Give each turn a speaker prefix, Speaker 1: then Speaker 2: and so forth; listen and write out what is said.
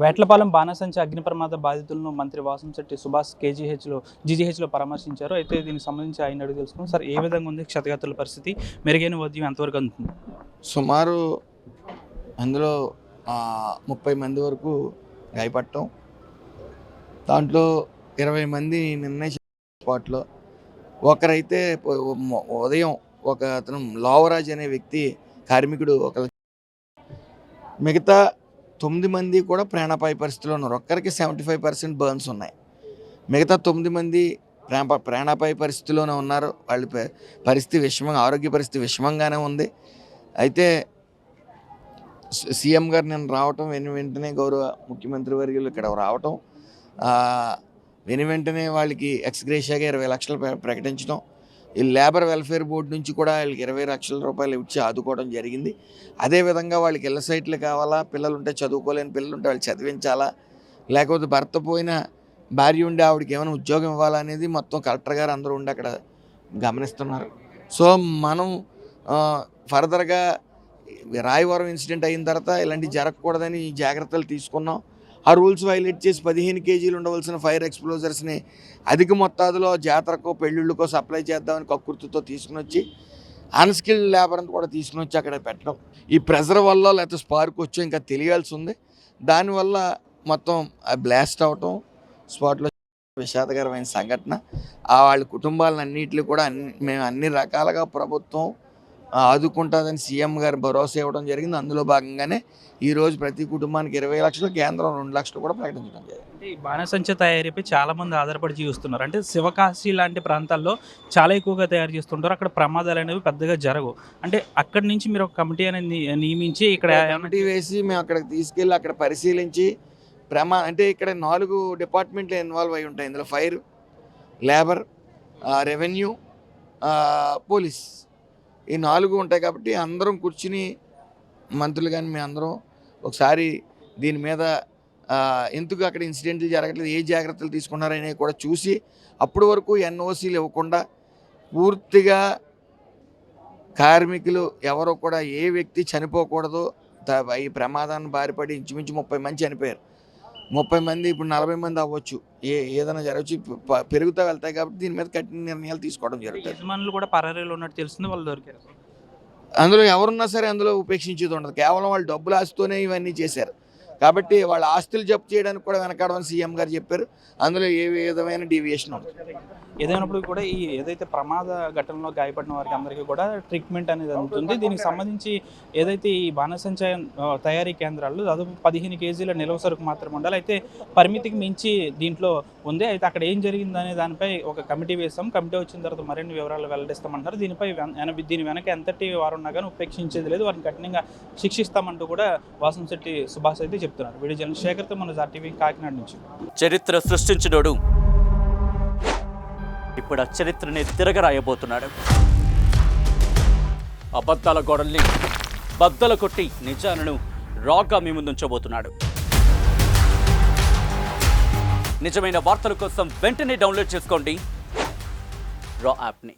Speaker 1: వేట్లపాలెం బాణసంచ అగ్ని ప్రమాద బాధితులను మంత్రి వాసంశెట్టి సుభాష్ జీజీహెచ్లో పరామర్శించారు. అయితే దీనికి సంబంధించి ఆయన అడిగి తెలుసుకున్నాం. సార్, ఏ విధంగా ఉంది క్షతగాత్రుల పరిస్థితి? మెరుగైన వైద్యం ఎంతవరకు అందుతుంది?
Speaker 2: సుమారు అందులో 30 మంది వరకు గాయపడటం, దాంట్లో 20 మంది నిన్నే స్పాట్లో. ఒకరైతే ఉదయం ఒక అతను లోవరాజ్ అనే వ్యక్తి కార్మికుడు మిగతా 9 మంది కూడా ప్రాణాపాయ పరిస్థితిలో ఉన్నారు. ఒక్కరికి 75% బర్న్స్ ఉన్నాయి. మిగతా 9 మంది ప్రాణాపాయ పరిస్థితిలోనే ఉన్నారు. వాళ్ళ పరిస్థితి ఆరోగ్య పరిస్థితి విషమంగానే ఉంది. అయితే సీఎం గారు నేను రావటం వెంటనే గౌరవ ముఖ్యమంత్రి వర్యులు ఇక్కడ రావటం, వెంటనే వాళ్ళకి ఎక్స్గ్రేషియాగా 20 లక్షలు ప్రకటించడం, ఈ లేబర్ వెల్ఫేర్ బోర్డు నుంచి కూడా వాళ్ళకి 20 లక్షల రూపాయలు ఇచ్చి ఆదుకోవడం జరిగింది. అదేవిధంగా వాళ్ళకి ఇళ్ళ సైట్లు కావాలా, పిల్లలు ఉంటే చదువుకోలేని పిల్లలు ఉంటే వాళ్ళు చదివించాలా, లేకపోతే భర్త పోయిన భార్య ఉండి ఆవిడకి ఏమైనా ఉద్యోగం ఇవ్వాలా అనేది మొత్తం కలెక్టర్ గారు అందరూ ఉండి అక్కడ గమనిస్తున్నారు. సో మనం ఫర్దర్గా రాయవరం ఇన్సిడెంట్ అయిన తర్వాత ఇలాంటివి జరగకూడదని జాగ్రత్తలు తీసుకున్నాం. ఆ రూల్స్ వైలేట్ చేసి 15 కేజీలు ఉండవలసిన ఫైర్ ఎక్స్ప్లోజర్స్ని అధిక మొత్తాదులో జాతరకో పెళ్ళిళ్ళకో సప్లై చేద్దామని కక్కుర్తితో తీసుకుని వచ్చి అన్స్కిల్డ్ లేబర్ అంతా కూడా తీసుకుని వచ్చి అక్కడ పెట్టడం, ఈ ప్రెజర్ వల్ల లేకపోతే స్పార్క్ వచ్చో ఇంకా తెలియాల్సి ఉంది. దానివల్ల మొత్తం బ్లాస్ట్ అవటం, స్పాట్లో విషాదకరమైన సంఘటన. వాళ్ళ కుటుంబాలను అన్నింటినీ కూడా మేము అన్ని రకాలుగా ప్రభుత్వం ఆదుకుంటుందని సీఎం గారు భరోసా ఇవ్వడం జరిగింది. అందులో భాగంగానే ఈరోజు ప్రతి కుటుంబానికి 20 లక్షలు, కేంద్రం 2 లక్షలు కూడా ప్రకటించడం జరిగింది.
Speaker 1: అంటే ఈ బాణసంచ తయారీపై చాలామంది ఆధారపడి జీవిస్తున్నారు. అంటే శివకాశి లాంటి ప్రాంతాల్లో చాలా ఎక్కువగా తయారు చేస్తుంటారు. అక్కడ ప్రమాదాలు అనేవి పెద్దగా జరగవు. అంటే అక్కడి నుంచి మీరు ఒక కమిటీ అనేది నియమించి ఇక్కడ
Speaker 2: కమిటీ వేసి మేము అక్కడికి తీసుకెళ్ళి అక్కడ పరిశీలించి అంటే ఇక్కడ 4 డిపార్ట్మెంట్లు ఇన్వాల్వ్ అయి ఉంటాయి. ఇందులో ఫైర్, లేబర్, రెవెన్యూ, పోలీస్, ఈ 4 ఉంటాయి. కాబట్టి అందరం కూర్చుని మంత్రులు కానీ మేము అందరం ఒకసారి దీని మీద ఎందుకు అక్కడ ఇన్సిడెంట్లు జరగట్లేదు, ఏ జాగ్రత్తలు తీసుకున్నారనేవి కూడా చూసి అప్పటి వరకు ఎన్ఓసీలు ఇవ్వకుండా పూర్తిగా కార్మికులు ఎవరో కూడా ఏ వ్యక్తి చనిపోకూడదు. ఈ ప్రమాదాన్ని బారిపడి ఇంచుమించు 30 మంది చనిపోయారు. 30 మంది ఇప్పుడు 40 మంది అవ్వచ్చు, ఏదైనా జరగచ్చు, పెరుగుతూ వెళ్తాయి. కాబట్టి దీని మీద కఠిన నిర్ణయాలు తీసుకోవడం జరుగుతుంది.
Speaker 1: యజమానులు కూడా పరారీలో ఉన్నట్టు తెలిసింది, వాళ్ళు దొరికారు.
Speaker 2: అందులో ఎవరున్నా సరే అందులో ఉపేక్షించేది ఉండదు. కేవలం వాళ్ళు డబ్బులు ఆస్తూనే ఇవన్నీ చేశారు. కాబట్టి వాళ్ళ ఆస్తులు జప్తు చేయడానికి కూడా వెనకాడమని సీఎం గారు చెప్పారు. అందులో ఏ విధమైన డీవియేషన్ ఉంటుంది.
Speaker 1: ఏదైనప్పుడు కూడా ఈ ఏదైతే ప్రమాద ఘటనలో గాయపడిన వారికి అందరికీ కూడా ట్రీట్మెంట్ అనేది అందుతుంది. దీనికి సంబంధించి ఏదైతే ఈ బాణసంచ తయారీ కేంద్రాల్లో దాదాపు 15 కేజీల నిల్వ సరుకు మాత్రమే ఉండాలి. అయితే పరిమితికి మించి దీంట్లో ఉంది. అయితే అక్కడ ఏం జరిగిందనే దానిపై ఒక కమిటీ వేస్తాం. కమిటీ వచ్చిన తర్వాత మరిన్ని వివరాలు వెల్లడిస్తామంటారు. దీని వెనక ఎంతటి వారు ఉన్నా కానీ ఉపేక్షించేది లేదు, వారిని కఠినంగా శిక్షిస్తామంటూ కూడా వాసంశెట్టి సుభాష్ అయితే చెప్తున్నారు. వీడియో జర్నలిస్ట్ శేఖర్తో మన ఆర్టీవీ కాకినాడ నుంచి.
Speaker 3: చరిత్ర సృష్టించినోడు ఇప్పుడు ఆ చరిత్రని తిరగరాయబోతున్నాడు. అబద్ధాల గోడల్ని బద్దలు కొట్టి నిజాలను రాగా మీ ముందుంచబోతున్నాడు. నిజమైన వార్తల కోసం వెంటనే డౌన్లోడ్ చేసుకోండి రా యాప్ని.